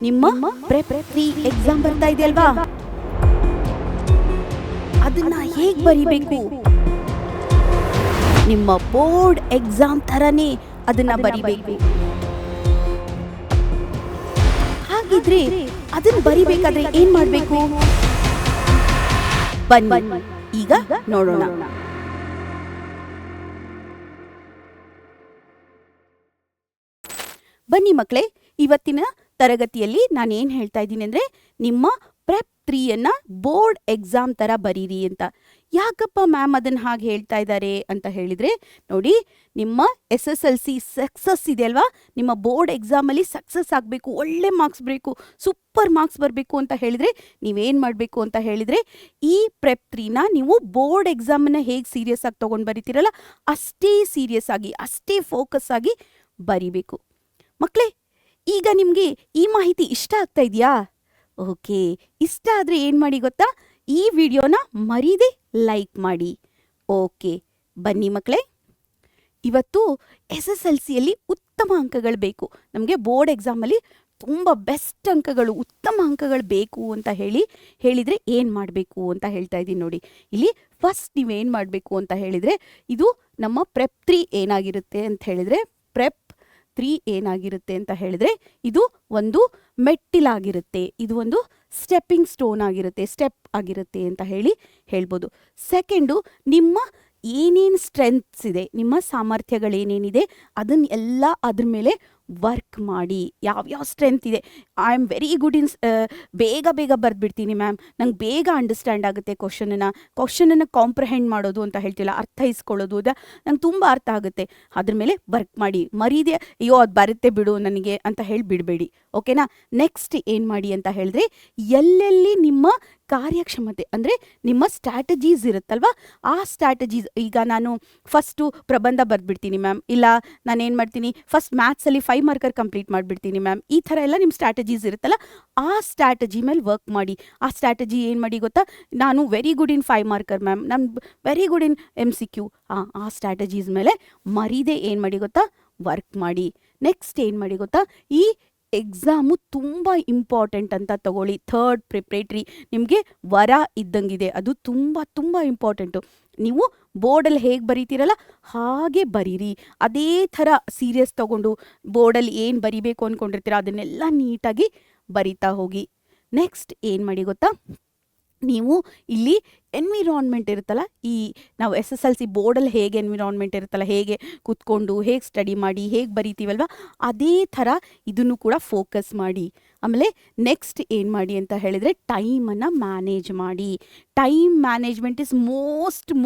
ನಿಮ್ಮ prep 3 exam ಬರ್ತಾ ಇದೆಯಲ್ವಾ, ಅದನ್ನ ಹೇಗ್ ಬರಿಬೇಕು? ನಿಮ್ಮ ಬೋರ್ಡ್ ಎಕ್ಸಾಮ್ ತರನೇ ಅದನ್ನ ಬರಿಬೇಕು. ಹಾಗಿದ್ರೆ ಅದನ್ನ ಬರಿಬೇಕಾದ್ರೆ ಏನ್ ಮಾಡ್ಬೇಕು? ಬನ್ನಿ ಈಗ ನೋಡೋಣ. ಬನ್ನಿ ಮಕ್ಕಳೇ, ಇವತ್ತಿನ ತರಗತಿಯಲ್ಲಿ ನಾನು ಏನು ಹೇಳ್ತಾ ಇದ್ದೀನಿ ಅಂದರೆ, ನಿಮ್ಮ ಪ್ರೆಪ್ 3ಯನ್ನು ಬೋರ್ಡ್ ಎಕ್ಸಾಮ್ ಥರ ಬರೀರಿ ಅಂತ. ಯಾಕಪ್ಪ ಮ್ಯಾಮ್ ಅದನ್ನು ಹಾಗೆ ಹೇಳ್ತಾ ಇದ್ದಾರೆ ಅಂತ ಹೇಳಿದರೆ, ನೋಡಿ, ನಿಮ್ಮ SSLC ಸಕ್ಸಸ್ ಇದೆ ಅಲ್ವಾ, ನಿಮ್ಮ ಬೋರ್ಡ್ ಎಕ್ಸಾಮಲ್ಲಿ ಸಕ್ಸಸ್ ಆಗಬೇಕು, ಒಳ್ಳೆ ಮಾರ್ಕ್ಸ್ ಬರಬೇಕು, ಸೂಪರ್ ಮಾರ್ಕ್ಸ್ ಬರಬೇಕು ಅಂತ ಹೇಳಿದರೆ ನೀವೇನು ಮಾಡಬೇಕು ಅಂತ ಹೇಳಿದರೆ, ಈ ಪ್ರೆಪ್ 3ನ ನೀವು ಬೋರ್ಡ್ ಎಕ್ಸಾಮನ್ನು ಹೇಗೆ ಸೀರಿಯಸ್ ಆಗಿ ತೊಗೊಂಡು ಬರೀತೀರಲ್ಲ, ಅಷ್ಟೇ ಸೀರಿಯಸ್ ಆಗಿ, ಅಷ್ಟೇ ಫೋಕಸ್ ಆಗಿ ಬರಿಬೇಕು. ಮಕ್ಕಳೇ, ಈಗ ನಿಮಗೆ ಈ ಮಾಹಿತಿ ಇಷ್ಟ ಆಗ್ತಾ ಇದೆಯಾ? ಓಕೆ, ಇಷ್ಟ ಆದರೆ ಏನು ಮಾಡಿ ಗೊತ್ತಾ, ಈ ವಿಡಿಯೋನ ಮರೀದೆ ಲೈಕ್ ಮಾಡಿ. ಓಕೆ, ಬನ್ನಿ ಮಕ್ಕಳೇ, ಇವತ್ತು SSLCಯಲ್ಲಿ ಉತ್ತಮ ಅಂಕಗಳು ಬೇಕು, ನಮಗೆ ಬೋರ್ಡ್ ಎಕ್ಸಾಮಲ್ಲಿ ತುಂಬ ಬೆಸ್ಟ್ ಅಂಕಗಳು, ಉತ್ತಮ ಅಂಕಗಳು ಬೇಕು ಅಂತ ಹೇಳಿದರೆ ಏನು ಮಾಡಬೇಕು ಅಂತ ಹೇಳ್ತಾ ಇದ್ದೀನಿ ನೋಡಿ. ಇಲ್ಲಿ ಫಸ್ಟ್ ನೀವೇನು ಮಾಡಬೇಕು ಅಂತ ಹೇಳಿದರೆ, ಇದು ನಮ್ಮ ಪ್ರೆಪ್ 3 ಏನಾಗಿರುತ್ತೆ ಅಂತ ಹೇಳಿದರೆ, ಪ್ರೆಪ್ 3 ಏನಾಗಿರುತ್ತೆ ಅಂತ ಹೇಳಿದ್ರೆ, ಇದು ಒಂದು ಮೆಟ್ಟಿಲಾಗಿರುತ್ತೆ, ಇದು ಒಂದು ಸ್ಟೆಪ್ಪಿಂಗ್ ಸ್ಟೋನ್ ಆಗಿರುತ್ತೆ, ಸ್ಟೆಪ್ ಆಗಿರುತ್ತೆ ಅಂತ ಹೇಳ್ಬೋದು. ಸೆಕೆಂಡು, ನಿಮ್ಮ ಏನೇನು ಸ್ಟ್ರೆಂತ್ಸ್ ಇದೆ, ನಿಮ್ಮ ಸಾಮರ್ಥ್ಯಗಳೇನೇನಿದೆ ಅದನ್ನೆಲ್ಲ ಅದ್ರ ಮೇಲೆ ವರ್ಕ್ ಮಾಡಿ. ಯಾವ್ಯಾವ ಸ್ಟ್ರೆಂತ್ ಇದೆ, I am very good in ಬೇಗ ಬರೆದ್ಬಿಡ್ತೀನಿ ಮ್ಯಾಮ್, ನಂಗೆ ಬೇಗ ಅಂಡರ್ಸ್ಟ್ಯಾಂಡ್ ಆಗುತ್ತೆ ಕ್ವಶನನ್ನು ಕಾಂಪ್ರಹೆಂಡ್ ಮಾಡೋದು ಅಂತ ಹೇಳ್ತಿಲ್ಲ, ಅರ್ಥೈಸ್ಕೊಳ್ಳೋದು ನಂಗೆ ತುಂಬ ಅರ್ಥ ಆಗುತ್ತೆ, ಅದ್ರ ಮೇಲೆ ವರ್ಕ್ ಮಾಡಿ. ಮರೀದೆ ಅಯ್ಯೋ ಅದು ಬರುತ್ತೆ ಬಿಡು ನನಗೆ ಅಂತ ಹೇಳಿ ಬಿಡಬೇಡಿ. ಓಕೆನಾ? ನೆಕ್ಸ್ಟ್ ಏನು ಮಾಡಿ ಅಂತ ಹೇಳಿದ್ರೆ, ಎಲ್ಲೆಲ್ಲಿ ನಿಮ್ಮ ಕಾರ್ಯಕ್ಷಮತೆ ಅಂದರೆ ನಿಮ್ಮ ಸ್ಟ್ರಾಟಜೀಸ್ ಇರುತ್ತಲ್ವ, ಆ ಸ್ಟ್ರಾಟಜೀಸ್, ಈಗ ನಾನು ಫಸ್ಟು ಪ್ರಬಂಧ ಬರೆದ್ಬಿಡ್ತೀನಿ ಮ್ಯಾಮ್, ಇಲ್ಲ ನಾನೇನು ಮಾಡ್ತೀನಿ ಫಸ್ಟ್ ಮ್ಯಾಥ್ಸಲ್ಲಿ 5 ಮಾರ್ಕರ್ ಕಂಪ್ಲೀಟ್ ಮಾಡಿಬಿಡ್ತೀನಿ ಮ್ಯಾಮ್, ಈ ಥರ ಎಲ್ಲ ನಿಮ್ಮ ಸ್ಟ್ರಾಟಜೀಸ್ ಇರುತ್ತಲ್ಲ, ಆ ಸ್ಟ್ರಾಟಜಿ ಮೇಲೆ ವರ್ಕ್ ಮಾಡಿ. ಆ ಸ್ಟ್ರಾಟಜಿ ಏನು ಮಾಡಿ ಗೊತ್ತಾ, ನಾನು very good in 5 marker ma'am, ನಾನು ವೆರಿ ಗುಡ್ ಇನ್ MCQ, ಆ ಸ್ಟ್ರಾಟಜೀಸ್ ಮೇಲೆ ಮರೀದೆ ಏನು ಮಾಡಿ ಗೊತ್ತಾ, ವರ್ಕ್ ಮಾಡಿ. ನೆಕ್ಸ್ಟ್ ಏನು ಮಾಡಿ ಗೊತ್ತಾ, ಈ ಎಕ್ಸಾಮು ತುಂಬ ಇಂಪಾರ್ಟೆಂಟ್ ಅಂತ ತಗೊಳ್ಳಿ. ಥರ್ಡ್ ಪ್ರಿಪ್ರೇಟ್ರಿ ನಿಮಗೆ ವರ ಇದ್ದಂಗಿದೆ, ಅದು ತುಂಬ ಇಂಪಾರ್ಟೆಂಟು. ನೀವು ಬೋರ್ಡಲ್ಲಿ ಹೇಗೆ ಬರೀತೀರಲ್ಲ ಹಾಗೆ ಬರೀರಿ, ಅದೇ ಥರ ಸೀರಿಯಸ್ ತಗೊಂಡು ಬೋರ್ಡಲ್ಲಿ ಏನು ಬರಿಬೇಕು ಅಂದ್ಕೊಂಡಿರ್ತೀರ ಅದನ್ನೆಲ್ಲ ನೀಟಾಗಿ ಬರಿತಾ ಹೋಗಿ. ನೆಕ್ಸ್ಟ್ ಏನು ಮಾಡಿ ಗೊತ್ತಾ, ನೀವು ಇಲ್ಲಿ ಎನ್ವಿರಾನ್ಮೆಂಟ್ ಇರುತ್ತಲ್ಲ, ಈ ನಾವು SSLC ಬೋರ್ಡಲ್ಲಿ ಹೇಗೆ ಎನ್ವಿರಾನ್ಮೆಂಟ್ ಇರುತ್ತಲ್ಲ, ಹೇಗೆ ಕೂತ್ಕೊಂಡು ಹೇಗೆ ಸ್ಟಡಿ ಮಾಡಿ ಹೇಗೆ ಬರಿತೀವಲ್ವ, ಅದೇ ಥರ ಇದನ್ನು ಕೂಡ ಫೋಕಸ್ ಮಾಡಿ. ಆಮೇಲೆ ನೆಕ್ಸ್ಟ್ ಏನು ಮಾಡಿ ಅಂತ ಹೇಳಿದರೆ, ಟೈಮನ್ನು ಮ್ಯಾನೇಜ್ ಮಾಡಿ. Time management is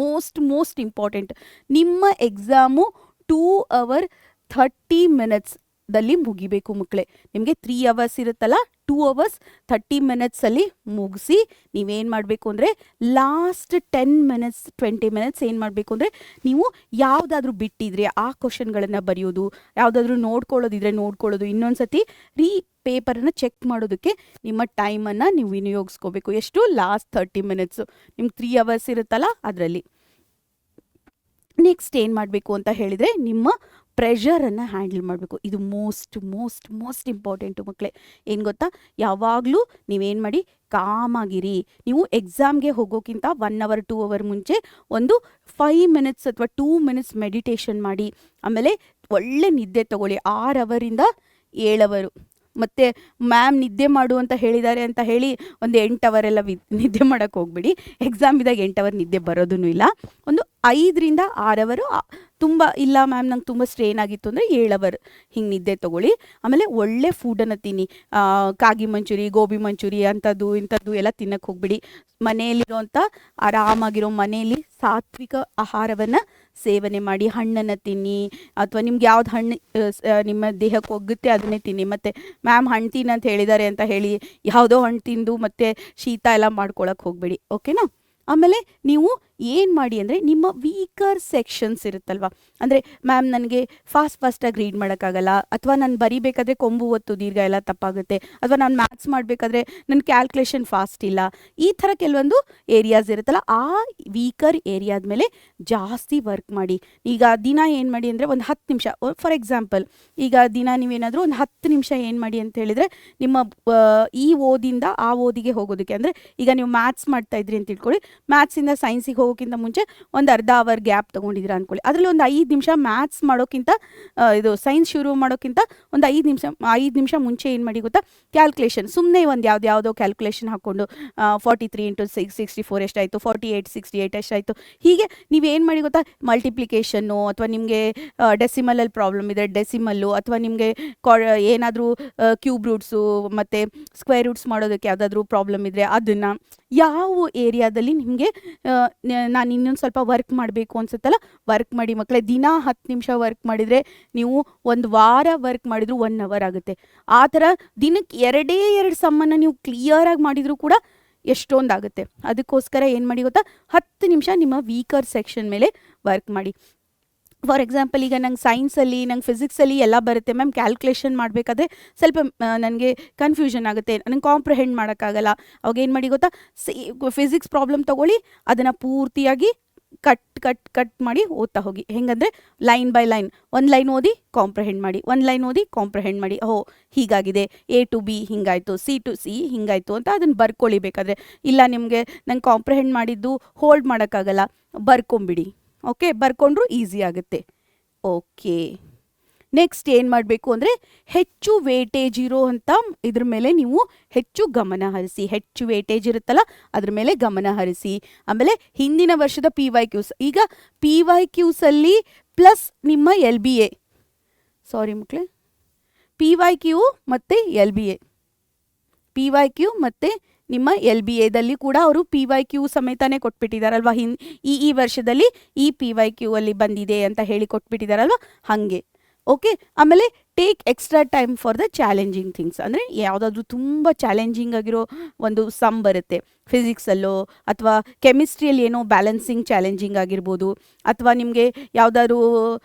most important. ನಿಮ್ಮ ಎಕ್ಸಾಮು 2 hour 30 minutes ದಲ್ಲಿ ಮುಗಿಬೇಕು ಮಕ್ಕಳೇ. ನಿಮಗೆ 3 hours ಇರುತ್ತಲ್ಲ, 2 hours 30 minutes ಅಲ್ಲಿ ಮುಗಿಸಿ ನೀವೇನು ಮಾಡಬೇಕು ಅಂದರೆ, ಲಾಸ್ಟ್ 10 minutes 20 minutes ಏನು ಮಾಡಬೇಕು ಅಂದರೆ, ನೀವು ಯಾವುದಾದ್ರೂ ಬಿಟ್ಟಿದ್ರೆ ಆ ಕ್ವಶನ್ಗಳನ್ನು ಬರೆಯೋದು, ಯಾವುದಾದ್ರೂ ನೋಡ್ಕೊಳ್ಳೋದಿದ್ರೆ ನೋಡ್ಕೊಳ್ಳೋದು, ಇನ್ನೊಂದು ಸತಿ ಪೇಪರನ್ನು ಚೆಕ್ ಮಾಡೋದಕ್ಕೆ ನಿಮ್ಮ ಟೈಮನ್ನು ನೀವು ವಿನಿಯೋಗಿಸ್ಕೋಬೇಕು. ಎಷ್ಟು? Last 30 minutes. ನಿಮ್ಗೆ 3 hours ಇರುತ್ತಲ್ಲ ಅದರಲ್ಲಿ. ನೆಕ್ಸ್ಟ್ ಏನು ಮಾಡಬೇಕು ಅಂತ ಹೇಳಿದರೆ, ನಿಮ್ಮ ಪ್ರೆಷರನ್ನು ಹ್ಯಾಂಡಲ್ ಮಾಡಬೇಕು. ಇದು ಮೋಸ್ಟ್ ಇಂಪಾರ್ಟೆಂಟು ಮಕ್ಕಳೇ. ಏನು ಗೊತ್ತಾ, ಯಾವಾಗಲೂ ನೀವೇನು ಮಾಡಿ, ಕಾಮಾಗಿರಿ. ನೀವು ಎಕ್ಸಾಮ್ಗೆ ಹೋಗೋಕ್ಕಿಂತ 1 hour 2 hour ಮುಂಚೆ ಒಂದು 5 minutes ಅಥವಾ 2 minutes ಮೆಡಿಟೇಷನ್ ಮಾಡಿ. ಆಮೇಲೆ ಒಳ್ಳೆ ನಿದ್ದೆ ತಗೊಳ್ಳಿ, 6 hourಯಿಂದ 7 hour. ಮತ್ತು ಮ್ಯಾಮ್ ನಿದ್ದೆ ಮಾಡು ಅಂತ ಹೇಳಿದ್ದಾರೆ ಅಂತ ಹೇಳಿ ಒಂದು 8 hour ಎಲ್ಲ ನಿದ್ದೆ ಮಾಡೋಕ್ಕೆ ಹೋಗ್ಬಿಡಿ. ಎಕ್ಸಾಮ್ ಇದ್ದಾಗ 8 hour ನಿದ್ದೆ ಬರೋದೂ ಇಲ್ಲ. ಒಂದು 5ರಿಂದ 6 hour, ತುಂಬ ಇಲ್ಲ ಮ್ಯಾಮ್ ನಂಗೆ ತುಂಬ ಸ್ಟ್ರೇನ್ ಆಗಿತ್ತು ಅಂದರೆ 7 hour ಹಿಂಗೆ ನಿದ್ದೆ ತೊಗೊಳ್ಳಿ. ಆಮೇಲೆ ಒಳ್ಳೆ ಫುಡನ್ನು ತಿನ್ನಿ, ಕಾಗಿ ಮಂಚೂರಿ, ಗೋಬಿ ಮಂಚೂರಿ ಅಂಥದ್ದು ಇಂಥದ್ದು ಎಲ್ಲ ತಿನ್ನಕ್ಕೆ ಹೋಗ್ಬಿಡಿ. ಮನೆಯಲ್ಲಿರೋಂಥ ಆರಾಮಾಗಿರೋ ಮನೆಯಲ್ಲಿ ಸಾತ್ವಿಕ ಆಹಾರವನ್ನು ಸೇವನೆ ಮಾಡಿ. ಹಣ್ಣನ್ನು ತಿನ್ನಿ, ಅಥವಾ ನಿಮ್ಗೆ ಯಾವ್ದು ಹಣ್ಣು ನಿಮ್ಮ ದೇಹಕ್ಕೆ ಹೋಗುತ್ತೆ ಅದನ್ನೇ ತಿನ್ನಿ. ಮತ್ತು ಮ್ಯಾಮ್ ಹಣ್ಣು ತಿನ್ನು ಅಂತ ಹೇಳಿದ್ದಾರೆ ಅಂತ ಹೇಳಿ ಯಾವುದೋ ಹಣ್ಣು ತಿಂದು ಮತ್ತು ಶೀತ ಎಲ್ಲ ಮಾಡ್ಕೊಳಕ್ಕೆ ಹೋಗಬೇಡಿ. ಓಕೆನಾ? ಆಮೇಲೆ ನೀವು ಏನು ಮಾಡಿ ಅಂದರೆ ನಿಮ್ಮ ವೀಕರ್ ಸೆಕ್ಷನ್ಸ್ ಇರುತ್ತಲ್ವ, ಅಂದರೆ ಮ್ಯಾಮ್ ನನಗೆ ಫಾಸ್ಟಾಗಿ ರೀಡ್ ಮಾಡೋಕ್ಕಾಗಲ್ಲ, ಅಥವಾ ನಾನು ಬರಿಬೇಕಾದ್ರೆ ಕೊಂಬು ಒತ್ತು ದೀರ್ಘ ಎಲ್ಲ ತಪ್ಪಾಗುತ್ತೆ, ಅಥವಾ ನಾನು ಮ್ಯಾಥ್ಸ್ ಮಾಡಬೇಕಾದ್ರೆ ನನ್ನ ಕ್ಯಾಲ್ಕುಲೇಷನ್ ಫಾಸ್ಟ್ ಇಲ್ಲ, ಈ ಥರ ಕೆಲವೊಂದು ಏರಿಯಾಸ್ ಇರುತ್ತಲ್ಲ, ಆ ವೀಕರ್ ಏರಿಯಾದ ಮೇಲೆ ಜಾಸ್ತಿ ವರ್ಕ್ ಮಾಡಿ. ಈಗ ದಿನ ಏನು ಮಾಡಿ ಅಂದರೆ ಒಂದು 10 ನಿಮಿಷ, ಫಾರ್ ಎಕ್ಸಾಂಪಲ್ ಈಗ ದಿನ ನೀವೇನಾದರೂ ಒಂದು 10 ನಿಮಿಷ ಏನು ಮಾಡಿ ಅಂತ ಹೇಳಿದರೆ ನಿಮ್ಮ ಈ ಓದಿಂದ ಆ ಓದಿಗೆ ಹೋಗೋದಕ್ಕೆ, ಅಂದರೆ ಈಗ ನೀವು ಮ್ಯಾಥ್ಸ್ ಮಾಡ್ತಾ ಇದ್ರಿ ಅಂತ ತಿಳ್ಕೊಳ್ಳಿ, ಮ್ಯಾಥ್ಸಿಂದ ಸೈನ್ಸಿಗೆ ಹೋಗೋಕ್ಕಿಂತ ಮುಂಚೆ ಒಂದು ಅರ್ಧ ಅವರ್ ಗ್ಯಾಪ್ ತೊಗೊಂಡಿದ್ದೀರಾ ಅಂದ್ಕೊಳ್ಳಿ, ಅದರಲ್ಲಿ ಒಂದು 5 ನಿಮಿಷ ಮ್ಯಾಥ್ಸ್ ಮಾಡೋಕ್ಕಿಂತ ಇದು ಸೈನ್ಸ್ ಶುರು ಮಾಡೋಕ್ಕಿಂತ ಒಂದು 5 ನಿಮಿಷ ಮುಂಚೆ ಏನು ಮಾಡಿ ಗೊತ್ತಾ, ಕ್ಯಾಲ್ಕುಲೇಷನ್ ಸುಮ್ಮನೆ ಒಂದು ಯಾವುದೋ ಕ್ಯಾಲ್ಕುಲೇಷನ್ ಹಾಕ್ಕೊಂಡು 43 × 64 ಎಷ್ಟಾಯಿತು, 48 68 ಎಷ್ಟಾಯಿತು, ಹೀಗೆ ನೀವೇನು ಮಾಡಿ ಗೊತ್ತಾ, ಮಲ್ಟಿಪ್ಲಿಕೇಶನ್ನು ಅಥವಾ ನಿಮಗೆ ಡೆಸಿಮಲಲ್ಲಿ ಪ್ರಾಬ್ಲಮ್ ಇದೆ ಡೆಸಿಮಲ್ಲು, ಅಥವಾ ನಿಮಗೆ ಏನಾದರೂ ಕ್ಯೂಬ್ ರೂಟ್ಸು ಮತ್ತು ಸ್ಕ್ವೇರ್ ರೂಟ್ಸ್ ಮಾಡೋದಕ್ಕೆ ಯಾವುದಾದ್ರೂ ಪ್ರಾಬ್ಲಮ್ ಇದ್ದರೆ ಅದನ್ನು, ಯಾವ ಏರಿಯಾದಲ್ಲಿ ನಿಮಗೆ ನಾನು ಇನ್ನೊಂದು ಸ್ವಲ್ಪ ವರ್ಕ್ ಮಾಡಬೇಕು ಅನ್ಸುತ್ತಲ್ಲ, ವರ್ಕ್ ಮಾಡಿ ಮಕ್ಕಳೇ. ದಿನ 10 ನಿಮಿಷ ವರ್ಕ್ ಮಾಡಿದರೆ ನೀವು ಒಂದು ವಾರ ವರ್ಕ್ ಮಾಡಿದ್ರು 1 ಅವರ್ ಆಗುತ್ತೆ. ಆ ಥರ ದಿನಕ್ಕೆ 2 ಸಮ್ಮನ್ನು ನೀವು ಕ್ಲಿಯರಾಗಿ ಮಾಡಿದರೂ ಕೂಡ ಎಷ್ಟೊಂದಾಗುತ್ತೆ. ಅದಕ್ಕೋಸ್ಕರ ಏನು ಮಾಡಿ ಗೊತ್ತಾ, 10 ನಿಮಿಷ ನಿಮ್ಮ ವೀಕರ್ ಸೆಕ್ಷನ್ ಮೇಲೆ ವರ್ಕ್ ಮಾಡಿ. ಫಾರ್ ಎಕ್ಸಾಂಪಲ್ ಈಗ ನಂಗೆ ಸೈನ್ಸಲ್ಲಿ, ನಂಗೆ ಫಿಸಿಕ್ಸಲ್ಲಿ ಎಲ್ಲ ಬರುತ್ತೆ ಮ್ಯಾಮ್, ಕ್ಯಾಲ್ಕುಲೇಷನ್ ಮಾಡಬೇಕಾದ್ರೆ ಸ್ವಲ್ಪ ನನಗೆ ಕನ್ಫ್ಯೂಷನ್ ಆಗುತ್ತೆ, ನನಗೆ ಕಾಂಪ್ರಹೆಂಡ್ ಮಾಡೋಕ್ಕಾಗಲ್ಲ. ಅವಾಗ ಏನು ಮಾಡಿ ಗೊತ್ತಾ, ಫಿಸಿಕ್ಸ್ ಪ್ರಾಬ್ಲಮ್ ತೊಗೊಳ್ಳಿ, ಅದನ್ನು ಪೂರ್ತಿಯಾಗಿ ಕಟ್ ಮಾಡಿ ಓದ್ತಾ ಹೋಗಿ. ಹೆಂಗಂದರೆ ಲೈನ್ ಬೈ ಲೈನ್, ಒಂದು ಲೈನ್ ಓದಿ ಕಾಂಪ್ರಹೆಂಡ್ ಮಾಡಿ, ಒಂದು ಲೈನ್ ಓದಿ ಕಾಂಪ್ರಹೆಂಡ್ ಮಾಡಿ, ಹೀಗಾಗಿದೆ, A to B ಹಿಂಗಾಯಿತು, C to C ಹಿಂಗಾಯಿತು ಅಂತ ಅದನ್ನು ಬರ್ಕೊಳ್ಳಿ. ಬೇಕಾದರೆ ಇಲ್ಲ ನಿಮಗೆ ನಂಗೆ ಕಾಂಪ್ರಹೆಂಡ್ ಮಾಡಿದ್ದು ಹೋಲ್ಡ್ ಮಾಡೋಕ್ಕಾಗಲ್ಲ, ಬರ್ಕೊಂಬಿಡಿ. ಓಕೆ, ಬರ್ಕೊಂಡ್ರೂ ಈಸಿ ಆಗುತ್ತೆ. ಓಕೆ, ನೆಕ್ಸ್ಟ್ ಏನು ಮಾಡಬೇಕು ಅಂದರೆ ಹೆಚ್ಚು ವೇಟೇಜ್ ಇರೋ ಅಂಥ ಇದ್ರ ಮೇಲೆ ನೀವು ಹೆಚ್ಚು ಗಮನ ಹರಿಸಿ. ಹೆಚ್ಚು ವೇಟೇಜ್ ಇರುತ್ತಲ್ಲ ಅದ್ರ ಮೇಲೆ ಗಮನ ಹರಿಸಿ. ಆಮೇಲೆ ಹಿಂದಿನ ವರ್ಷದ PYQs, ಈಗ PYQsಲ್ಲಿ ಪ್ಲಸ್ ನಿಮ್ಮ LBA, ಸಾರಿ ಮಕ್ಕಳೇ, PYQ ಮತ್ತು LBA, PYQ ಮತ್ತು ನಿಮ್ಮ LBAದಲ್ಲಿ ಕೂಡ ಅವರು PYQ ಸಮೇತನೇ ಕೊಟ್ಬಿಟ್ಟಿದ್ದಾರಲ್ವ, ಈ ವರ್ಷದಲ್ಲಿ ಈ PYQ ಅಲ್ಲಿ ಬಂದಿದೆ ಅಂತ ಹೇಳಿ ಕೊಟ್ಬಿಟ್ಟಿದ್ದಾರಲ್ವ, ಹಾಗೆ. ಓಕೆ, ಆಮೇಲೆ take extra time for the challenging things, ಅಂದರೆ ಯಾವುದಾದ್ರೂ ತುಂಬ ಚಾಲೆಂಜಿಂಗ್ ಆಗಿರೋ ಒಂದು ಸಮ್ ಬರುತ್ತೆ ಫಿಸಿಕ್ಸಲ್ಲೋ, ಅಥವಾ ಕೆಮಿಸ್ಟ್ರಿಯಲ್ಲಿ ಏನೋ ಬ್ಯಾಲೆನ್ಸಿಂಗ್ ಚಾಲೆಂಜಿಂಗ್ ಆಗಿರ್ಬೋದು, ಅಥವಾ ನಿಮಗೆ ಯಾವುದಾದ್ರೂ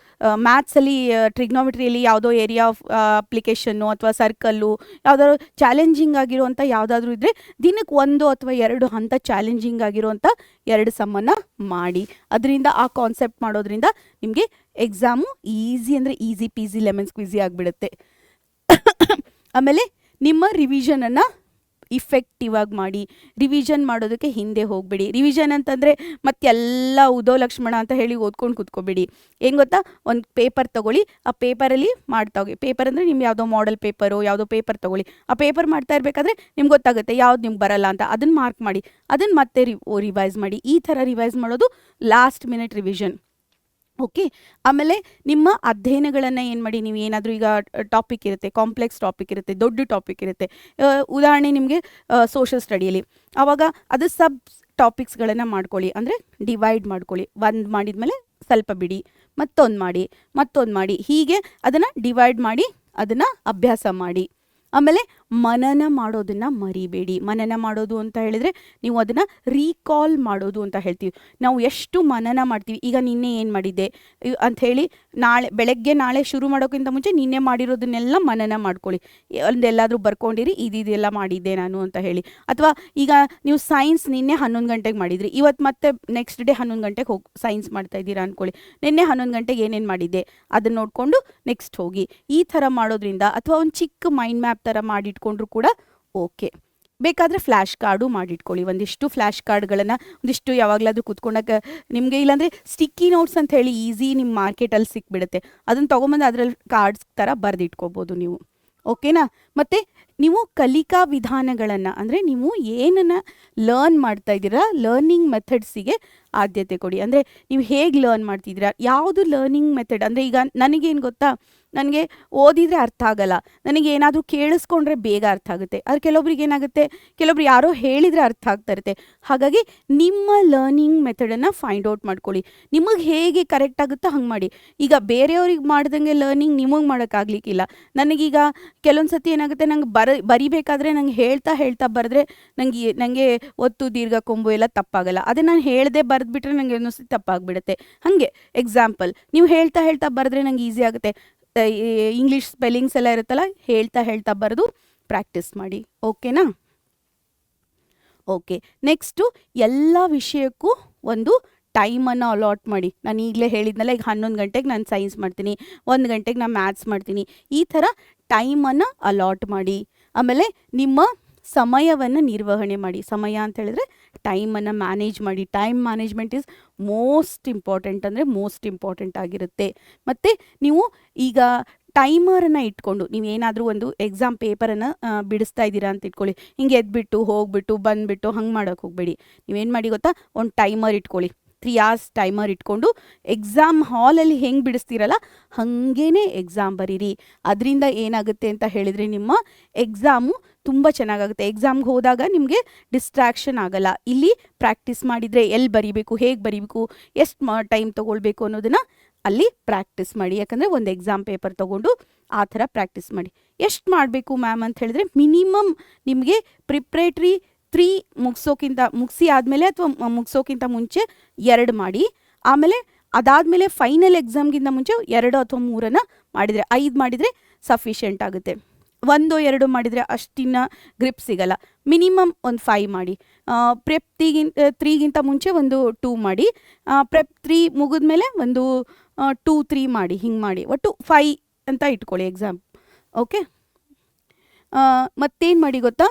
ಮ್ಯಾಥ್ಸಲ್ಲಿ ಟ್ರಿಗ್ನೋಮೆಟ್ರಿಯಲ್ಲಿ ಯಾವುದೋ ಏರಿಯಾ ಆಫ್ ಅಪ್ಲಿಕೇಶನ್ನು ಅಥವಾ ಸರ್ಕಲ್ಲು ಯಾವುದಾದ್ರು ಚಾಲೆಂಜಿಂಗ್ ಆಗಿರೋವಂಥ ಯಾವುದಾದ್ರೂ ಇದ್ದರೆ ದಿನಕ್ಕೆ 1 ಅಥವಾ 2 ಹಂತ ಚಾಲೆಂಜಿಂಗ್ ಆಗಿರೋವಂಥ 2 ಸಮ್ಮನ್ನು ಮಾಡಿ. ಅದರಿಂದ ಆ ಕಾನ್ಸೆಪ್ಟ್ ಮಾಡೋದ್ರಿಂದ ನಿಮಗೆ ಎಕ್ಸಾಮು ಈಸಿ ಅಂದರೆ ಈಸಿ ಪೀಸಿ ಲೆಮನ್ ಸ್ಕ್ವೀಸಿ ಆಗಿಬಿಡುತ್ತೆ. ಆಮೇಲೆ ನಿಮ್ಮ ರಿವಿಷನನ್ನು ಇಫೆಕ್ಟಿವ್ ಆಗಿ ಮಾಡಿ. ರಿವಿಷನ್ ಮಾಡೋದಕ್ಕೆ ಹಿಂದೆ ಹೋಗಬೇಡಿ. ರಿವಿಷನ್ ಅಂತಂದರೆ ಮತ್ತೆಲ್ಲ ಉದೋ ಲಕ್ಷ್ಮಣ ಅಂತ ಹೇಳಿ ಓದ್ಕೊಂಡು ಕೂತ್ಕೋಬೇಡಿ. ಏನು ಗೊತ್ತಾ, ಒಂದು ಪೇಪರ್ ತೊಗೊಳ್ಳಿ, ಆ ಪೇಪರಲ್ಲಿ ಮಾಡ್ತಾ ಹೋಗಿ. ಪೇಪರ್ ಅಂದರೆ ನಿಮ್ಮ ಯಾವುದೋ ಮಾಡೆಲ್ ಪೇಪರು ಯಾವುದೋ ಪೇಪರ್ ತೊಗೊಳ್ಳಿ, ಆ ಪೇಪರ್ ಮಾಡ್ತಾ ಇರಬೇಕಾದ್ರೆ ನಿಮ್ಗೆ ಗೊತ್ತಾಗುತ್ತೆ ಯಾವ್ದು ನಿಮ್ಗೆ ಬರಲ್ಲ ಅಂತ, ಅದನ್ನು ಮಾರ್ಕ್ ಮಾಡಿ, ಅದನ್ನು ಮತ್ತೆ ರಿವೈಸ್ ಮಾಡಿ. ಈ ಥರ ರಿವೈಸ್ ಮಾಡೋದು ಲಾಸ್ಟ್ ಮಿನಿಟ್ ರಿವಿಷನ್. ಓಕೆ, ಆಮೇಲೆ ನಿಮ್ಮ ಅಧ್ಯಯನಗಳನ್ನು ಏನು ಮಾಡಿ, ನೀವು ಏನಾದರೂ ಈಗ ಟಾಪಿಕ್ ಇರುತ್ತೆ, ಕಾಂಪ್ಲೆಕ್ಸ್ ಟಾಪಿಕ್ ಇರುತ್ತೆ, ದೊಡ್ಡ ಟಾಪಿಕ್ ಇರುತ್ತೆ, ಉದಾಹರಣೆ ನಿಮಗೆ ಸೋಷಲ್ ಸ್ಟಡಿಯಲ್ಲಿ, ಆವಾಗ ಅದು ಸಬ್ ಟಾಪಿಕ್ಸ್ಗಳನ್ನು ಮಾಡ್ಕೊಳ್ಳಿ, ಅಂದರೆ ಡಿವೈಡ್ ಮಾಡ್ಕೊಳ್ಳಿ. ಒಂದು ಮಾಡಿದ್ಮೇಲೆ ಸ್ವಲ್ಪ ಬಿಡಿ, ಮತ್ತೊಂದು ಮಾಡಿ, ಹೀಗೆ ಅದನ್ನು ಡಿವೈಡ್ ಮಾಡಿ ಅದನ್ನು ಅಭ್ಯಾಸ ಮಾಡಿ. ಆಮೇಲೆ ಮನನ ಮಾಡೋದನ್ನು ಮರಿಬೇಡಿ. ಮನನ ಮಾಡೋದು ಅಂತ ಹೇಳಿದರೆ ನೀವು ಅದನ್ನು ರೀಕಾಲ್ ಮಾಡೋದು ಅಂತ ಹೇಳ್ತೀವಿ. ನಾವು ಎಷ್ಟು ಮನನ ಮಾಡ್ತೀವಿ, ಈಗ ನಿನ್ನೆ ಏನು ಮಾಡಿದ್ದೆ ಅಂಥೇಳಿ ನಾಳೆ ಶುರು ಮಾಡೋಕ್ಕಿಂತ ಮುಂಚೆ ನಿನ್ನೆ ಮಾಡಿರೋದನ್ನೆಲ್ಲ ಮನನ ಮಾಡ್ಕೊಳ್ಳಿ. ಒಂದೆಲ್ಲಾದರೂ ಬರ್ಕೊಂಡಿರಿ, ಇದೆಲ್ಲ ಮಾಡಿದ್ದೆ ನಾನು ಅಂತ ಹೇಳಿ. ಅಥವಾ ಈಗ ನೀವು ಸೈನ್ಸ್ ನಿನ್ನೆ 11 ಗಂಟೆಗೆ ಮಾಡಿದ್ರಿ, ಇವತ್ತು ಮತ್ತೆ ನೆಕ್ಸ್ಟ್ ಡೇ 11 ಗಂಟೆಗೆ ಹೋಗಿ ಸೈನ್ಸ್ ಮಾಡ್ತಾ ಇದ್ದೀರಾ ಅಂದ್ಕೊಳ್ಳಿ. ನಿನ್ನೆ 11 ಗಂಟೆಗೆ ಏನೇನು ಮಾಡಿದ್ದೆ ಅದನ್ನು ನೋಡಿಕೊಂಡು ನೆಕ್ಸ್ಟ್ ಹೋಗಿ. ಈ ಥರ ಮಾಡೋದ್ರಿಂದ, ಅಥವಾ ಒಂದು ಚಿಕ್ಕ ಮೈಂಡ್ ಮ್ಯಾಪ್ ಥರ ಮಾಡಿಟ್ಕೊಂಡ್ರು ಕೂಡ ಓಕೆ. ಬೇಕಾದರೆ ಫ್ಲ್ಯಾಶ್ ಕಾರ್ಡು ಮಾಡಿಟ್ಕೊಳ್ಳಿ. ಒಂದಿಷ್ಟು ಫ್ಲ್ಯಾಶ್ ಕಾರ್ಡ್ಗಳನ್ನು ಒಂದಿಷ್ಟು ಯಾವಾಗಲಾದರೂ ಕೂತ್ಕೊಂಡಾಗ ನಿಮಗೆ, ಇಲ್ಲಾಂದರೆ ಸ್ಟಿಕ್ಕಿ ನೋಟ್ಸ್ ಅಂತ ಹೇಳಿ ಈಸಿ ನಿಮ್ಮ ಮಾರ್ಕೆಟಲ್ಲಿ ಸಿಕ್ಬಿಡುತ್ತೆ, ಅದನ್ನು ತೊಗೊಂಬಂದು ಅದರಲ್ಲಿ ಕಾರ್ಡ್ಸ್ ಥರ ಬರೆದಿಟ್ಕೋಬೋದು ನೀವು. ಓಕೆನಾ? ಮತ್ತು ನೀವು ಕಲಿಕಾ ವಿಧಾನಗಳನ್ನು, ಅಂದರೆ ನೀವು ಏನನ್ನು ಲರ್ನ್ ಮಾಡ್ತಾ ಇದ್ದೀರಾ, ಲರ್ನಿಂಗ್ ಮೆಥಡ್ಸಿಗೆ ಆದ್ಯತೆ ಕೊಡಿ. ಅಂದರೆ ನೀವು ಹೇಗೆ ಲರ್ನ್ ಮಾಡ್ತಿದ್ದೀರಾ, ಯಾವುದು ಲರ್ನಿಂಗ್ ಮೆಥಡ್. ಅಂದರೆ ಈಗ ನನಗೇನು ಗೊತ್ತಾ, ನನಗೆ ಓದಿದರೆ ಅರ್ಥ ಆಗಲ್ಲ, ನನಗೆ ಏನಾದರೂ ಕೇಳಿಸ್ಕೊಂಡ್ರೆ ಬೇಗ ಅರ್ಥ ಆಗುತ್ತೆ. ಆದರೆ ಕೆಲವೊಬ್ರಿಗೆ ಏನಾಗುತ್ತೆ, ಕೆಲವೊಬ್ರು ಯಾರೋ ಹೇಳಿದರೆ ಅರ್ಥ ಆಗ್ತಾ ಇರುತ್ತೆ. ಹಾಗಾಗಿ ನಿಮ್ಮ ಲರ್ನಿಂಗ್ ಮೆಥಡನ್ನು ಫೈಂಡ್ ಔಟ್ ಮಾಡ್ಕೊಳ್ಳಿ. ನಿಮಗೆ ಹೇಗೆ ಕರೆಕ್ಟ್ ಆಗುತ್ತೋ ಹಂಗೆ ಮಾಡಿ. ಈಗ ಬೇರೆಯವ್ರಿಗೆ ಮಾಡ್ದಂಗೆ ಲರ್ನಿಂಗ್ ನಿಮಗೆ ಮಾಡೋಕ್ಕಾಗಲಿಕ್ಕಿಲ್ಲ. ನನಗೀಗ ಕೆಲವೊಂದು ಸತಿ ಏನಾಗುತ್ತೆ, ನಂಗೆ ಬರಿಬೇಕಾದ್ರೆ ನಂಗೆ ಹೇಳ್ತಾ ಬರೆದ್ರೆ ನನಗೆ ಒತ್ತು ದೀರ್ಘ ಕೊಂಬು ಎಲ್ಲ ತಪ್ಪಾಗಲ್ಲ. ಅದೇ ನಾನು ಹೇಳ್ದೆ ಬರೆದ್ಬಿಟ್ರೆ ನನಗೆ ಒಂದೊಂದ್ಸತಿ ತಪ್ಪಾಗ್ಬಿಡುತ್ತೆ. ಹಾಗೆ ಎಕ್ಸಾಂಪಲ್, ನೀವು ಹೇಳ್ತಾ ಬರೆದ್ರೆ ನಂಗೆ ಈಸಿ ಆಗುತ್ತೆ. ಇಂಗ್ಲೀಷ್ ಸ್ಪೆಲ್ಲಿಂಗ್ಸ್ ಎಲ್ಲ ಇರುತ್ತಲ್ಲ, ಹೇಳ್ತಾ ಬರೆದು ಪ್ರಾಕ್ಟೀಸ್ ಮಾಡಿ. ಓಕೆನಾ? ಓಕೆ, ನೆಕ್ಸ್ಟು ಎಲ್ಲ ವಿಷಯಕ್ಕೂ ಒಂದು ಟೈಮನ್ನು ಅಲಾಟ್ ಮಾಡಿ. ನಾನು ಈಗಲೇ ಹೇಳಿದ್ನಲ್ಲ, ಈಗ 11 ಗಂಟೆಗೆ ನಾನು ಸೈನ್ಸ್ ಮಾಡ್ತೀನಿ, 1 ಗಂಟೆಗೆ ನಾನು ಮ್ಯಾಥ್ಸ್ ಮಾಡ್ತೀನಿ. ಈ ಥರ ಟೈಮನ್ನು ಅಲಾಟ್ ಮಾಡಿ. ಆಮೇಲೆ ನಿಮ್ಮ ಸಮಯವನ್ನು ನಿರ್ವಹಣೆ ಮಾಡಿ. ಸಮಯ ಅಂತ ಹೇಳಿದ್ರೆ ಟೈಮನ್ನು ಮ್ಯಾನೇಜ್ ಮಾಡಿ. Time management is most important ಆಗಿರುತ್ತೆ. ಮತ್ತು ನೀವು ಈಗ ಟೈಮರನ್ನು ಇಟ್ಕೊಂಡು ನೀವೇನಾದರೂ ಒಂದು ಎಕ್ಸಾಮ್ ಪೇಪರನ್ನು ಬಿಡಿಸ್ತಾ ಇದ್ದೀರಾ ಅಂತ ಇಟ್ಕೊಳ್ಳಿ. ಹಿಂಗೆ ಎದ್ಬಿಟ್ಟು ಹೋಗ್ಬಿಟ್ಟು ಬಂದುಬಿಟ್ಟು ಹಂಗೆ ಮಾಡೋಕ್ಕೆ ಹೋಗಬೇಡಿ. ನೀವೇನು ಮಾಡಿ ಗೊತ್ತಾ, ಒಂದು ಟೈಮರ್ ಇಟ್ಕೊಳ್ಳಿ. 3 hours ಟೈಮರ್ ಇಟ್ಕೊಂಡು ಎಕ್ಸಾಮ್ ಹಾಲಲ್ಲಿ ಹೆಂಗೆ ಬಿಡಿಸ್ತೀರಲ್ಲ ಹಾಗೇ ಎಕ್ಸಾಮ್ ಬರೀರಿ. ಅದರಿಂದ ಏನಾಗುತ್ತೆ ಅಂತ ಹೇಳಿದರೆ ನಿಮ್ಮ ಎಕ್ಸಾಮು ತುಂಬ ಚೆನ್ನಾಗಾಗುತ್ತೆ. ಎಕ್ಸಾಮ್ಗೆ ಹೋದಾಗ ನಿಮಗೆ ಡಿಸ್ಟ್ರಾಕ್ಷನ್ ಆಗಲ್ಲ. ಇಲ್ಲಿ ಪ್ರಾಕ್ಟೀಸ್ ಮಾಡಿದರೆ ಎಲ್ಲಿ ಬರೀಬೇಕು, ಹೇಗೆ ಬರೀಬೇಕು, ಎಷ್ಟು ಟೈಮ್ ತೊಗೊಳ್ಬೇಕು ಅನ್ನೋದನ್ನು ಅಲ್ಲಿ ಪ್ರಾಕ್ಟೀಸ್ ಮಾಡಿ. ಯಾಕಂದರೆ ಒಂದು ಎಕ್ಸಾಮ್ ಪೇಪರ್ ತೊಗೊಂಡು ಆ ಥರ ಪ್ರಾಕ್ಟೀಸ್ ಮಾಡಿ. ಎಷ್ಟು ಮಾಡಬೇಕು ಮ್ಯಾಮ್ ಅಂತ ಹೇಳಿದ್ರೆ, ಮಿನಿಮಮ್ ನಿಮಗೆ ಪ್ರಿಪ್ರೇಟ್ರಿ 3 ಮುಗಿಸಿ ಆದಮೇಲೆ ಅಥವಾ ಮುಗಿಸೋಕ್ಕಿಂತ ಮುಂಚೆ 2 ಮಾಡಿ. ಆಮೇಲೆ ಅದಾದಮೇಲೆ ಫೈನಲ್ ಎಕ್ಸಾಮ್ಗಿಂತ ಮುಂಚೆ 2 ಅಥವಾ 3 ಮಾಡಿದರೆ, 5 ಮಾಡಿದರೆ ಸಫಿಷಿಯೆಂಟ್ ಆಗುತ್ತೆ. 1 2 ಮಾಡಿದರೆ ಅಷ್ಟಿನ್ನ ಗ್ರಿಪ್ ಸಿಗಲ್ಲ. ಮಿನಿಮಮ್ ಒಂದು 5 ಮಾಡಿ. ಪ್ರೆಪ್ 3ಗಿಂತ ಮುಂಚೆ ಒಂದು 2 ಮಾಡಿ. ಪ್ರೆಪ್ 3 ಮುಗಿದ್ಮೇಲೆ ಒಂದು 2 3 ಮಾಡಿ. ಹಿಂಗೆ ಮಾಡಿ ಒಟ್ಟು 5 ಅಂತ ಇಟ್ಕೊಳ್ಳಿ ಎಕ್ಸಾಮ್. ಓಕೆ, ಮತ್ತೇನು ಮಾಡಿ ಗೊತ್ತಾ,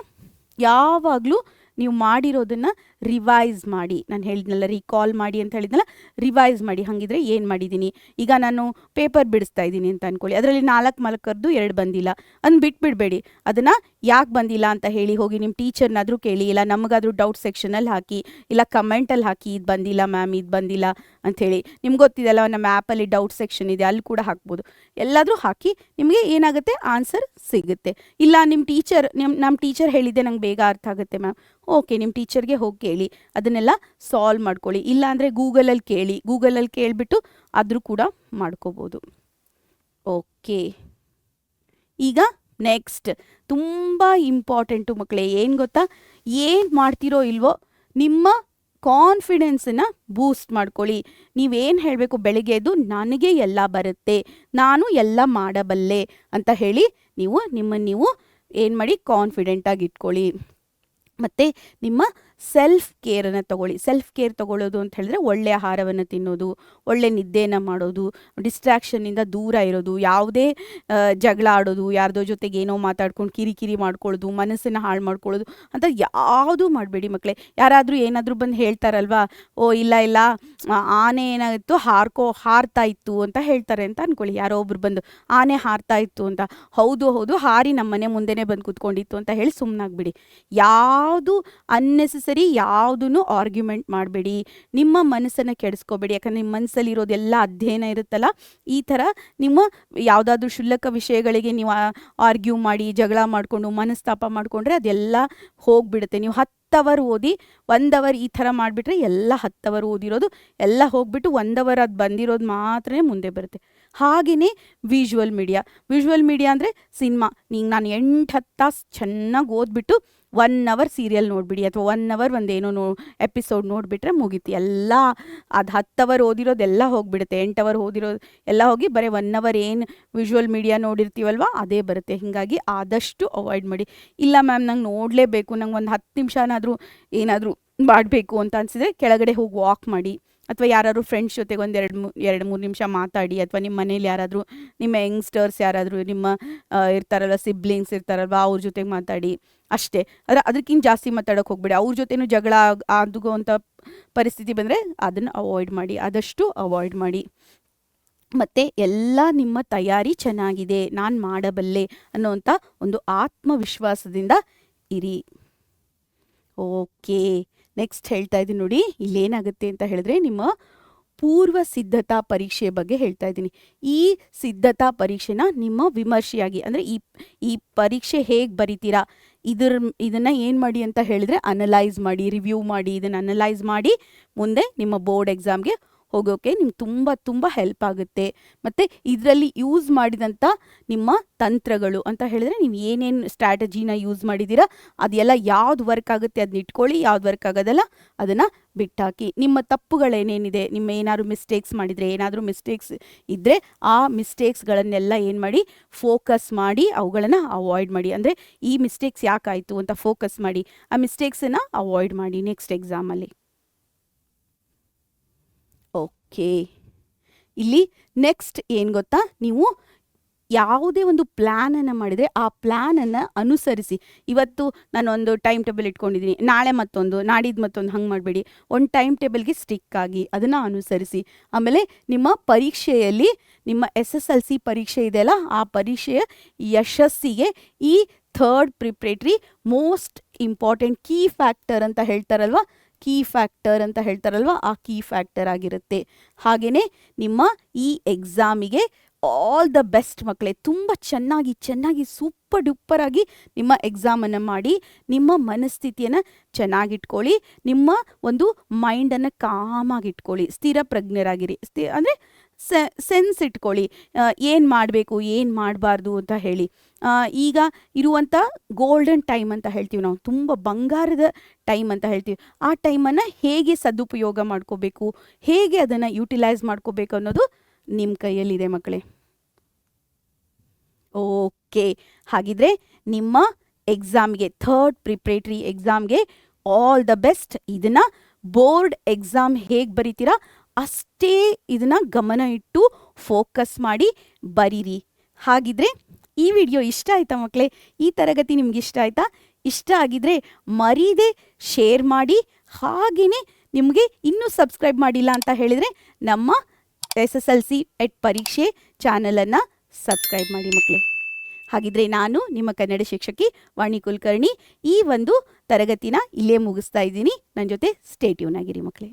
ಯಾವಾಗಲೂ ನೀವು ಮಾಡಿರೋದನ್ನು ರಿವೈಸ್ ಮಾಡಿ. ನಾನು ಹೇಳಿದ್ನಲ್ಲ, ರೀಕಾಲ್ ಮಾಡಿ ಅಂತ ಹೇಳಿದ್ನಲ್ಲ, ರಿವೈಸ್ ಮಾಡಿ. ಹಾಗಿದ್ರೆ ಏನು ಮಾಡಿದ್ದೀನಿ, ಈಗ ನಾನು ಪೇಪರ್ ಬಿಡಿಸ್ತಾ ಇದ್ದೀನಿ ಅಂತ ಅಂದ್ಕೊಳ್ಳಿ, ಅದರಲ್ಲಿ 4 ಮಾರ್ಕರ್ದು 2 ಬಂದಿಲ್ಲ ಅಂದು ಬಿಟ್ಬಿಡಬೇಡಿ. ಅದನ್ನು ಯಾಕೆ ಬಂದಿಲ್ಲ ಅಂತ ಹೇಳಿ ಹೋಗಿ ನಿಮ್ಮ ಟೀಚರ್ನಾದರೂ ಕೇಳಿ, ಇಲ್ಲ ನಮಗಾದರೂ ಡೌಟ್ ಸೆಕ್ಷನಲ್ಲಿ ಹಾಕಿ, ಇಲ್ಲ ಕಮೆಂಟಲ್ಲಿ ಹಾಕಿ, ಇದು ಬಂದಿಲ್ಲ ಮ್ಯಾಮ್, ಇದು ಬಂದಿಲ್ಲ ಅಂಥೇಳಿ. ನಿಮ್ಗೆ ಗೊತ್ತಿದೆಲ್ಲ, ನಮ್ಮ ಆ್ಯಪಲ್ಲಿ ಡೌಟ್ ಸೆಕ್ಷನ್ ಇದೆ, ಅಲ್ಲಿ ಕೂಡ ಹಾಕ್ಬೋದು. ಎಲ್ಲಾದರೂ ಹಾಕಿ, ನಿಮಗೆ ಏನಾಗುತ್ತೆ, ಆನ್ಸರ್ ಸಿಗುತ್ತೆ. ಇಲ್ಲ ನಮ್ಮ ಟೀಚರ್ ಹೇಳಿದ್ದೆ ನಂಗೆ ಬೇಗ ಅರ್ಥ ಆಗುತ್ತೆ ಮ್ಯಾಮ್, ಓಕೆ, ನಿಮ್ಮ ಟೀಚರ್ಗೆ ಹೋಗಿ ಕೇಳಿ, ಅದನ್ನೆಲ್ಲ ಸಾಲ್ವ್ ಮಾಡ್ಕೊಳ್ಳಿ. ಇಲ್ಲ ಅಂದರೆ ಗೂಗಲಲ್ಲಿ ಕೇಳಿಬಿಟ್ಟು ಆದರೂ ಕೂಡ ಮಾಡ್ಕೋಬೋದು. ಓಕೆ, ಈಗ ನೆಕ್ಸ್ಟ್ ತುಂಬ ಇಂಪಾರ್ಟೆಂಟು ಮಕ್ಕಳೇ, ಏನು ಗೊತ್ತಾ, ಏನು ಮಾಡ್ತಿರೋ ಇಲ್ವೋ ನಿಮ್ಮ ಕಾನ್ಫಿಡೆನ್ಸನ್ನು ಬೂಸ್ಟ್ ಮಾಡ್ಕೊಳ್ಳಿ. ನೀವೇನು ಹೇಳಬೇಕು, ಬೆಳಗ್ಗೆ ಎದ್ದು ನನಗೆ ಎಲ್ಲ ಬರುತ್ತೆ, ನಾನು ಎಲ್ಲ ಮಾಡಬಲ್ಲೆ ಅಂತ ಹೇಳಿ ನೀವು ಏನು ಮಾಡಿ, ಕಾನ್ಫಿಡೆಂಟಾಗಿ ಇಟ್ಕೊಳ್ಳಿ. ಮತ್ತು ನಿಮ್ಮ ಸೆಲ್ಫ್ ಕೇರನ್ನು ತಗೊಳ್ಳಿ. ಸೆಲ್ಫ್ ಕೇರ್ ತಗೊಳ್ಳೋದು ಅಂತ ಹೇಳಿದ್ರೆ ಒಳ್ಳೆಯ ಆಹಾರವನ್ನು ತಿನ್ನೋದು, ಒಳ್ಳೆ ನಿದ್ದೆಯನ್ನು ಮಾಡೋದು, ಡಿಸ್ಟ್ರಾಕ್ಷನ್ನಿಂದ ದೂರ ಇರೋದು, ಯಾವುದೇ ಜಗಳ ಆಡೋದು, ಯಾರ್ದೋ ಜೊತೆಗೆ ಏನೋ ಮಾತಾಡ್ಕೊಂಡು ಕಿರಿಕಿರಿ ಮಾಡ್ಕೊಳ್ಳೋದು, ಮನಸ್ಸನ್ನು ಹಾಳು ಮಾಡ್ಕೊಳ್ಳೋದು ಅಂತ ಯಾವುದೂ ಮಾಡಬೇಡಿ ಮಕ್ಕಳೇ. ಯಾರಾದರೂ ಏನಾದರೂ ಬಂದು ಹೇಳ್ತಾರಲ್ವಾ, ಓ ಇಲ್ಲ ಆನೆ ಏನಾಗಿತ್ತು, ಹಾರ್ತಾ ಇತ್ತು ಅಂತ ಹೇಳ್ತಾರೆ ಅಂತ ಅಂದ್ಕೊಳ್ಳಿ. ಯಾರೋ ಒಬ್ರು ಬಂದು ಆನೆ ಹಾರ್ತಾ ಇತ್ತು ಅಂತ, ಹೌದು ಹಾರಿ ನಮ್ಮ ಮನೆ ಮುಂದೆನೇ ಬಂದು ಕೂತ್ಕೊಂಡಿತ್ತು ಅಂತ ಹೇಳಿ ಸುಮ್ಮನಾಗ್ಬಿಡಿ. ಯಾವುದು ಅನ್ನೆಸೆಸರಿ ಯಾವುದೂ ಆರ್ಗ್ಯುಮೆಂಟ್ ಮಾಡಬೇಡಿ. ನಿಮ್ಮ ಮನಸ್ಸನ್ನು ಕೆಡಿಸ್ಕೋಬೇಡಿ. ಯಾಕಂದರೆ ನಿಮ್ಮ ಮನಸ್ಸಲ್ಲಿರೋದೆಲ್ಲ ಅಧ್ಯಯನ ಇರುತ್ತಲ್ಲ, ಈ ಥರ ನಿಮ್ಮ ಯಾವುದಾದ್ರೂ ಕ್ಷುಲ್ಲಕ ವಿಷಯಗಳಿಗೆ ನೀವು ಆರ್ಗ್ಯೂ ಮಾಡಿ, ಜಗಳ ಮಾಡಿಕೊಂಡು, ಮನಸ್ತಾಪ ಮಾಡಿಕೊಂಡ್ರೆ ಅದೆಲ್ಲ ಹೋಗಿಬಿಡುತ್ತೆ. ನೀವು 10 ಅವರ್ ಓದಿ 1 ಅವರ್ ಈ ಥರ ಮಾಡಿಬಿಟ್ರೆ ಎಲ್ಲ 10 ಅವರ್ ಓದಿರೋದು ಎಲ್ಲ ಹೋಗಿಬಿಟ್ಟು 1 ಅವರ್ ಅದು ಬಂದಿರೋದು ಮಾತ್ರ ಮುಂದೆ ಬರುತ್ತೆ. ಹಾಗೆಯೇ ವಿಜುವಲ್ ಮೀಡಿಯಾ ಅಂದರೆ ಸಿನಿಮಾ. ನಾನು 8-10 ತಾಸು ಚೆನ್ನಾಗಿ ಓದ್ಬಿಟ್ಟು 1 ಅವರ್ ಸೀರಿಯಲ್ ನೋಡಿಬಿಡಿ, ಅಥವಾ 1 ಅವರ್ ಒಂದೇನೋ ಎಪಿಸೋಡ್ ನೋಡಿಬಿಟ್ರೆ ಮುಗೀತಿ. ಎಲ್ಲ ಅದು 10 ಅವರ್ ಓದಿರೋದೆಲ್ಲ ಹೋಗಿಬಿಡುತ್ತೆ. 8 ಅವರ್ ಓದಿರೋದು ಎಲ್ಲ ಹೋಗಿ ಬರೀ 1 ಅವರ್ ಏನು ವಿಜುವಲ್ ಮೀಡಿಯಾ ನೋಡಿರ್ತೀವಲ್ವ ಅದೇ ಬರುತ್ತೆ. ಹೀಗಾಗಿ ಆದಷ್ಟು ಅವಾಯ್ಡ್ ಮಾಡಿ. ಇಲ್ಲ ಮ್ಯಾಮ್, ನಂಗೆ ನೋಡಲೇಬೇಕು, ನಂಗೆ ಒಂದು 10 ನಿಮಿಷನಾದರೂ ಏನಾದರೂ ಮಾಡಬೇಕು ಅಂತ ಅನಿಸಿದ್ರೆ ಕೆಳಗಡೆ ಹೋಗಿ ವಾಕ್ ಮಾಡಿ, ಅಥವಾ ಯಾರಾದ್ರು ಫ್ರೆಂಡ್ಸ್ ಜೊತೆಗೆ ಒಂದು 2-3 ನಿಮಿಷ ಮಾತಾಡಿ, ಅಥವಾ ನಿಮ್ಮ ಮನೇಲಿ ಯಾರಾದರೂ ನಿಮ್ಮ ಯಂಗ್ಸ್ಟರ್ಸ್ ಯಾರಾದರೂ ನಿಮ್ಮ ಇರ್ತಾರಲ್ವ, ಸಿಬ್ಲಿಂಗ್ಸ್ ಇರ್ತಾರಲ್ವ, ಅವ್ರ ಜೊತೆಗೆ ಮಾತಾಡಿ ಅಷ್ಟೇ. ಅದಕ್ಕಿಂತ ಜಾಸ್ತಿ ಮಾತಾಡೋಕೆ ಹೋಗ್ಬೇಡಿ. ಅವ್ರ ಜೊತೆನೂ ಜಗಳ ಆಗುವಂಥ ಪರಿಸ್ಥಿತಿ ಬಂದರೆ ಅದನ್ನು ಅವಾಯ್ಡ್ ಮಾಡಿ, ಆದಷ್ಟು ಅವಾಯ್ಡ್ ಮಾಡಿ. ಮತ್ತು ಎಲ್ಲ ನಿಮ್ಮ ತಯಾರಿ ಚೆನ್ನಾಗಿದೆ, ನಾನು ಮಾಡಬಲ್ಲೆ ಅನ್ನೋವಂಥ ಒಂದು ಆತ್ಮವಿಶ್ವಾಸದಿಂದ ಇರಿ. ಓಕೆ, ನೆಕ್ಸ್ಟ್ ಹೇಳ್ತಾ ಇದ್ದೀನಿ ನೋಡಿ, ಇಲ್ಲೇನಾಗುತ್ತೆ ಅಂತ ಹೇಳಿದ್ರೆ ನಿಮ್ಮ ಪೂರ್ವ ಸಿದ್ಧತಾ ಪರೀಕ್ಷೆ ಬಗ್ಗೆ ಹೇಳ್ತಾ ಇದ್ದೀನಿ. ಈ ಸಿದ್ಧತಾ ಪರೀಕ್ಷೆನ ನಿಮ್ಮ ವಿಮರ್ಶೆಯಾಗಿ ಅಂದರೆ ಈ ಪರೀಕ್ಷೆ ಹೇಗೆ ಬರಿತೀರಾ ಇದನ್ನು ಏನು ಮಾಡಿ ಅಂತ ಹೇಳಿದರೆ ಅನಲೈಸ್ ಮಾಡಿ, ರಿವ್ಯೂ ಮಾಡಿ, ಇದನ್ನು ಅನಲೈಸ್ ಮಾಡಿ ಮುಂದೆ ನಿಮ್ಮ ಬೋರ್ಡ್ ಎಕ್ಸಾಮ್ಗೆ ಹೋಗೋಕ್ಕೆ ನಿಮ್ಗೆ ತುಂಬ ತುಂಬ ಹೆಲ್ಪ್ ಆಗುತ್ತೆ. ಮತ್ತು ಇದರಲ್ಲಿ ಯೂಸ್ ಮಾಡಿದಂಥ ನಿಮ್ಮ ತಂತ್ರಗಳು ಅಂತ ಹೇಳಿದ್ರೆ ನೀವು ಏನೇನು ಸ್ಟ್ರಾಟಜಿನ ಯೂಸ್ ಮಾಡಿದ್ದೀರಾ ಅದೆಲ್ಲ ಯಾವ್ದು ವರ್ಕ್ ಆಗುತ್ತೆ ಅದನ್ನ ಇಟ್ಕೊಳ್ಳಿ, ಯಾವ್ದು ವರ್ಕ್ ಆಗೋದಲ್ಲ ಅದನ್ನು ಬಿಟ್ಟಾಕಿ. ನಿಮ್ಮ ತಪ್ಪುಗಳೇನೇನಿದೆ, ನಿಮ್ಮ ಏನಾದ್ರು ಮಿಸ್ಟೇಕ್ಸ್ ಮಾಡಿದರೆ, ಏನಾದರೂ ಮಿಸ್ಟೇಕ್ಸ್ ಇದ್ದರೆ ಆ ಮಿಸ್ಟೇಕ್ಸ್ಗಳನ್ನೆಲ್ಲ ಏನು ಮಾಡಿ ಫೋಕಸ್ ಮಾಡಿ ಅವುಗಳನ್ನು ಅವಾಯ್ಡ್ ಮಾಡಿ. ಅಂದರೆ ಈ ಮಿಸ್ಟೇಕ್ಸ್ ಯಾಕಾಯಿತು ಅಂತ ಫೋಕಸ್ ಮಾಡಿ ಆ ಮಿಸ್ಟೇಕ್ಸನ್ನು ಅವಾಯ್ಡ್ ಮಾಡಿ ನೆಕ್ಸ್ಟ್ ಎಕ್ಸಾಮಲ್ಲಿ. ಓಕೆ, ಇಲ್ಲಿ ನೆಕ್ಸ್ಟ್ ಏನು ಗೊತ್ತಾ, ನೀವು ಯಾವುದೇ ಒಂದು ಪ್ಲ್ಯಾನನ್ನು ಮಾಡಿದರೆ ಆ ಪ್ಲ್ಯಾನನ್ನು ಅನುಸರಿಸಿ. ಇವತ್ತು ನಾನೊಂದು ಟೈಮ್ ಟೇಬಲ್ ಇಟ್ಕೊಂಡಿದ್ದೀನಿ, ನಾಳೆ ಮತ್ತೊಂದು, ನಾಡಿದ್ದು ಮತ್ತೊಂದು, ಹಂಗೆ ಮಾಡಬೇಡಿ. ಒಂದು ಟೈಮ್ ಟೇಬಲ್ಗೆ ಸ್ಟಿಕ್ ಆಗಿ ಅದನ್ನು ಅನುಸರಿಸಿ. ಆಮೇಲೆ ನಿಮ್ಮ ಪರೀಕ್ಷೆಯಲ್ಲಿ ನಿಮ್ಮ SSLC ಪರೀಕ್ಷೆ ಇದೆಯಲ್ಲ ಆ ಪರೀಕ್ಷೆಯ ಯಶಸ್ಸಿಗೆ ಈ third preparatory most important key factor ಅಂತ ಹೇಳ್ತಾರಲ್ವ, ಆ ಕೀ ಫ್ಯಾಕ್ಟರ್ ಆಗಿರುತ್ತೆ. ಹಾಗೆಯೇ ನಿಮ್ಮ ಈ ಎಕ್ಸಾಮಿಗೆ ಆಲ್ ದ ಬೆಸ್ಟ್ ಮಕ್ಕಳೇ. ತುಂಬ ಚೆನ್ನಾಗಿ ಸೂಪರ್ ಡೂಪರ್ ಆಗಿ ನಿಮ್ಮ ಎಕ್ಸಾಮನ್ನು ಮಾಡಿ ನಿಮ್ಮ ಮನಸ್ಥಿತಿಯನ್ನು ಚೆನ್ನಾಗಿಟ್ಕೊಳ್ಳಿ, ನಿಮ್ಮ ಒಂದು ಮೈಂಡನ್ನು ಕಾಮಾಗಿಟ್ಕೊಳ್ಳಿ, ಸ್ಥಿರ ಪ್ರಜ್ಞರಾಗಿರಿ. ಅಂದರೆ ಸೆನ್ಸ್ ಇಟ್ಕೊಳ್ಳಿ, ಏನು ಮಾಡಬೇಕು ಏನು ಮಾಡಬಾರ್ದು ಅಂತ ಹೇಳಿ. ಈಗ ಇರುವಂಥ ಗೋಲ್ಡನ್ ಟೈಮ್ ಅಂತ ಹೇಳ್ತೀವಿ ನಾವು, ತುಂಬ ಬಂಗಾರದ ಟೈಮ್ ಅಂತ ಹೇಳ್ತೀವಿ. ಆ ಟೈಮನ್ನು ಹೇಗೆ ಸದುಪಯೋಗ ಮಾಡ್ಕೋಬೇಕು, ಹೇಗೆ ಅದನ್ನು ಯುಟಿಲೈಸ್ ಮಾಡ್ಕೋಬೇಕು ಅನ್ನೋದು ನಿಮ್ಮ ಕೈಯಲ್ಲಿದೆ ಮಕ್ಕಳೇ. ಓಕೆ, ಹಾಗಿದ್ರೆ ನಿಮ್ಮ ಎಕ್ಸಾಮ್ಗೆ ಥರ್ಡ್ ಪ್ರಿಪ್ರೇಟರಿ ಎಕ್ಸಾಮ್ಗೆ ಆಲ್ ದ ಬೆಸ್ಟ್. ಇದನ್ನು ಬೋರ್ಡ್ ಎಕ್ಸಾಮ್ ಹೇಗೆ ಬರೀತೀರಾ ಅಷ್ಟೇ ಇದನ್ನು ಗಮನ ಇಟ್ಟು ಫೋಕಸ್ ಮಾಡಿ ಬರೀರಿ. ಹಾಗಿದ್ರೆ ಈ ವಿಡಿಯೋ ಇಷ್ಟ ಆಯ್ತಾ ಮಕ್ಕಳೇ? ಈ ತರಗತಿ ನಿಮ್ಗೆ ಇಷ್ಟ ಆಯ್ತಾ? ಇಷ್ಟ ಆಗಿದ್ರೆ ಮರೀದೆ ಶೇರ್ ಮಾಡಿ. ಹಾಗೆಯೇ ನಿಮಗೆ ಇನ್ನೂ ಸಬ್ಸ್ಕ್ರೈಬ್ ಮಾಡಿಲ್ಲ ಅಂತ ಹೇಳಿದರೆ ನಮ್ಮ SSLC ಎಟ್ ಪರೀಕ್ಷೆ ಚಾನಲನ್ನು ಸಬ್ಸ್ಕ್ರೈಬ್ ಮಾಡಿ ಮಕ್ಕಳೇ. ಹಾಗಿದ್ರೆ ನಾನು ನಿಮ್ಮ ಕನ್ನಡ ಶಿಕ್ಷಕಿ ವಾಣಿ ಕುಲಕರ್ಣಿ ಈ ಒಂದು ತರಗತಿನ ಇಲ್ಲೇ ಮುಗಿಸ್ತಾ ಇದ್ದೀನಿ. ನನ್ನ ಜೊತೆ ಸ್ಟೇ ಟ್ಯೂನ್ ಆಗಿರಿ ಮಕ್ಕಳೇ.